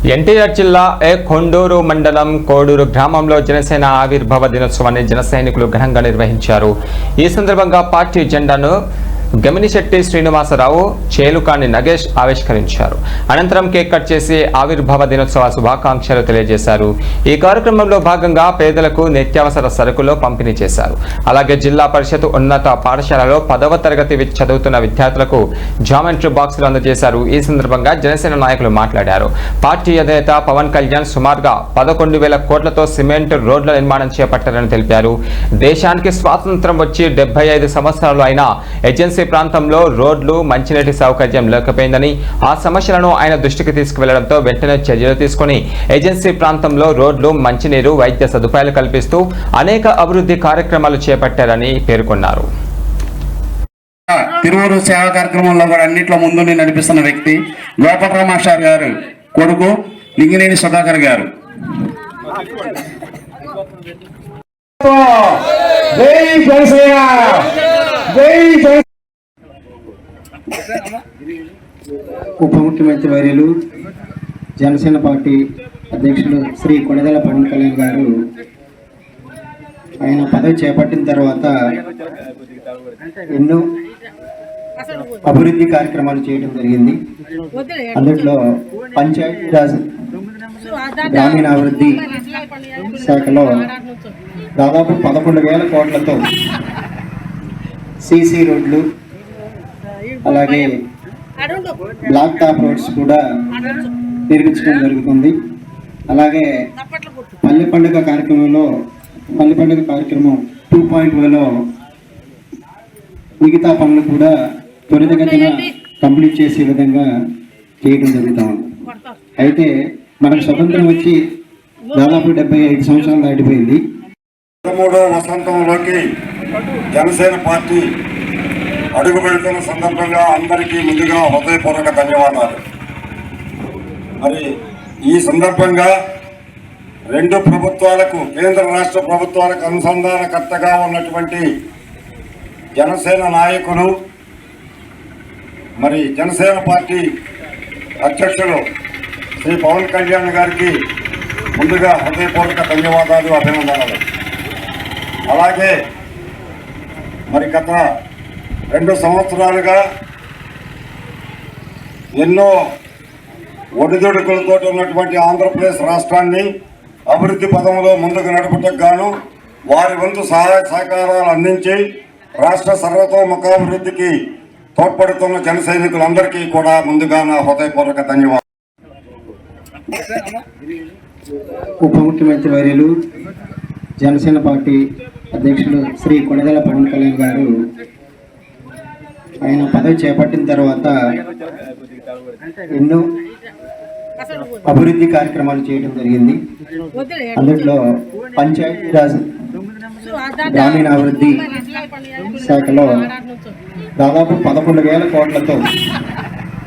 ఎన్టీఆర్ జిల్లా కొండూరు మండలం కోడూరు గ్రామంలో జనసేన ఆవిర్భావ దినోత్సవాన్ని జన సైనికులు ఘనంగా నిర్వహించారు. ఈ సందర్భంగా పార్టీ జెండాను గమినిశెట్టి శ్రీనివాసరావు, చేలుకాని నగేష్ ఆవిష్కరించారు. అనంతరం కేక్ కట్ చేసి ఆవిర్భావ దినోత్సవ శుభాకాంక్షలు తెలియజేశారు. ఈ కార్యక్రమంలో భాగంగా పేదలకు నిత్యావసర సరుకులు పంపిణీ చేశారు. అలాగే జిల్లా పరిషత్ ఉన్నత పాఠశాలలో 10వ తరగతి చదువుతున్న విద్యార్థులకు జామెంట్రీ బాక్సులు అందజేశారు. ఈ సందర్భంగా జనసేన నాయకులు మాట్లాడారు. పార్టీ అధినేత పవన్ కళ్యాణ్ సుమారుగా 11,000 కోట్లతో సిమెంట్ రోడ్ల నిర్మాణం చేపట్టారని తెలిపారు. దేశానికి స్వాతంత్రం వచ్చి 75 సంవత్సరాలు అయినా ఏజెన్సీ ప్రాంతంలో రోడ్లు, మంచినీటి సౌకర్యం లేకపోయిందని, ఆ సమస్యలను ఆయన దృష్టికి తీసుకువెళ్లడంతో వెంటనే చర్యలు తీసుకుని ఏజెన్సీ ప్రాంతంలో రోడ్లు, మంచినీరు, వైద్య సదుపాయాలు కల్పిస్తూ అనేక అభివృద్ధి కార్యక్రమాలు చేపట్టారని పేర్కొన్నారు. తిరువురు సేవా కార్యక్రమంలో కూడా అన్నింటిలో ముందుండి నడిపిస్తున్న వ్యక్తి గోపాలరావు మాస్టర్ గారు కొడుకు లింగినేని సుధాకర్ గారు. ఉప ముఖ్యమంత్రి వర్యులు జనసేన పార్టీ అధ్యక్షులు శ్రీ కొణిదెల పవన్ కళ్యాణ్ గారు ఆయన పదవి చేపట్టిన తర్వాత ఎన్నో అభివృద్ధి కార్యక్రమాలు చేయడం జరిగింది. అందులో పంచాయతీరాజ్ గ్రామీణాభివృద్ధి శాఖలో దాదాపు 11,000 కోట్లతో సీసీ రోడ్లు, అలాగే బ్లాక్ టాప్ రోడ్స్ కూడా నిర్మించడం జరుగుతుంది. అలాగే పల్లె పండుగ కార్యక్రమం 2.0లో మిగతా పనులు కూడా త్వరితగతిన కంప్లీట్ చేసే విధంగా చేయడం జరుగుతాం. అయితే మనకు స్వతంత్రం వచ్చి దాదాపు 75 సంవత్సరాలు దాటిపోయింది. 13వ వసంతంలోకి జనసేన పార్టీ అడుగు పెడుతున్న సందర్భంగా అందరికీ ముందుగా హృదయపూర్వక ధన్యవాదాలు. మరి ఈ సందర్భంగా రెండు ప్రభుత్వాలకు, కేంద్ర రాష్ట్ర ప్రభుత్వాలకు అనుసంధానకర్తగా ఉన్నటువంటి జనసేన నాయకులు, మరి జనసేన పార్టీ అధ్యక్షులు శ్రీ పవన్ కళ్యాణ్ గారికి ముందుగా హృదయపూర్వక ధన్యవాదాలు, అభినందనలు. అలాగే మరి గత 2 సంవత్సరాలుగా ఎన్నో ఒడిదుడుకులతో ఉన్నటువంటి ఆంధ్రప్రదేశ్ రాష్ట్రాన్ని అభివృద్ధి పదంలో ముందుకు నడుపుటకు గాను వారి వంతు సహాయ సహకారాలు అందించి రాష్ట్ర సర్వతోముఖాభివృద్ధికి తోడ్పడుతున్న జన సైనికులందరికీ కూడా ముందుగా నా హృదయపూర్వక ధన్యవాదాలు. ఉప ముఖ్యమంత్రి వర్యులు జనసేన పార్టీ అధ్యక్షులు శ్రీ కొణిదెల పవన్ కళ్యాణ్ గారు ఆయన పదవి చేపట్టిన తర్వాత ఎన్నో అభివృద్ధి కార్యక్రమాలు చేయడం జరిగింది. అందులో పంచాయతీరాజ్ గ్రామీణాభివృద్ధి శాఖలో దాదాపు 11,000 కోట్లతో